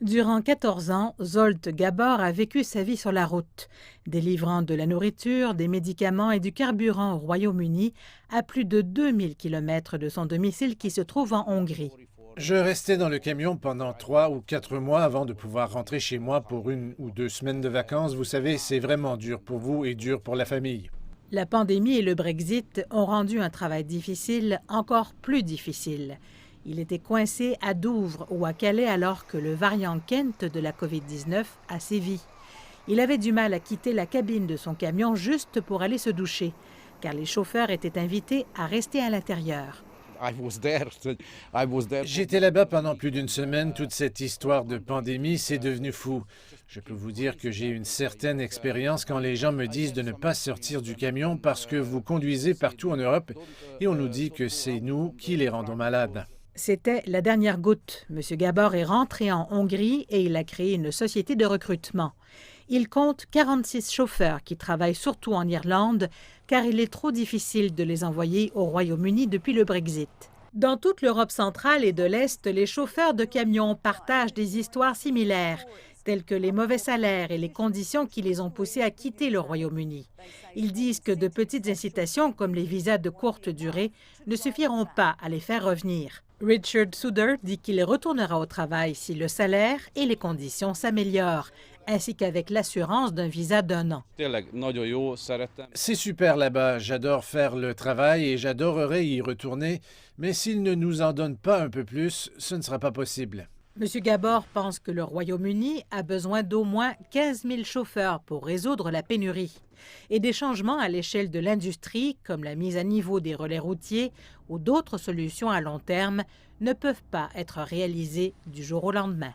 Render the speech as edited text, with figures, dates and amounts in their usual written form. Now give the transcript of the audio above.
Durant 14 ans, Zsolt Gabor a vécu sa vie sur la route, délivrant de la nourriture, des médicaments et du carburant au Royaume-Uni à plus de 2000 kilomètres de son domicile qui se trouve en Hongrie. Je restais dans le camion pendant 3 ou 4 mois avant de pouvoir rentrer chez moi pour 1 ou 2 semaines de vacances. Vous savez, c'est vraiment dur pour vous et dur pour la famille. La pandémie et le Brexit ont rendu un travail difficile encore plus difficile. Il était coincé à Douvres ou à Calais alors que le variant Kent de la COVID-19 a sévi. Il avait du mal à quitter la cabine de son camion juste pour aller se doucher, car les chauffeurs étaient invités à rester à l'intérieur. J'étais là-bas pendant plus d'une semaine. Toute cette histoire de pandémie, c'est devenu fou. Je peux vous dire que j'ai une certaine expérience quand les gens me disent de ne pas sortir du camion parce que vous conduisez partout en Europe et on nous dit que c'est nous qui les rendons malades. C'était la dernière goutte. M. Gabor est rentré en Hongrie et il a créé une société de recrutement. Il compte 46 chauffeurs qui travaillent surtout en Irlande, car il est trop difficile de les envoyer au Royaume-Uni depuis le Brexit. Dans toute l'Europe centrale et de l'Est, les chauffeurs de camions partagent des histoires similaires, telles que les mauvais salaires et les conditions qui les ont poussés à quitter le Royaume-Uni. Ils disent que de petites incitations comme les visas de courte durée ne suffiront pas à les faire revenir. Richard Souder dit qu'il retournera au travail si le salaire et les conditions s'améliorent, ainsi qu'avec l'assurance d'un visa d'1 an. C'est super là-bas, j'adore faire le travail et j'adorerais y retourner, mais s'ils ne nous en donnent pas un peu plus, ce ne sera pas possible. M. Gabor pense que le Royaume-Uni a besoin d'au moins 15 000 chauffeurs pour résoudre la pénurie. Et des changements à l'échelle de l'industrie, comme la mise à niveau des relais routiers ou d'autres solutions à long terme, ne peuvent pas être réalisés du jour au lendemain.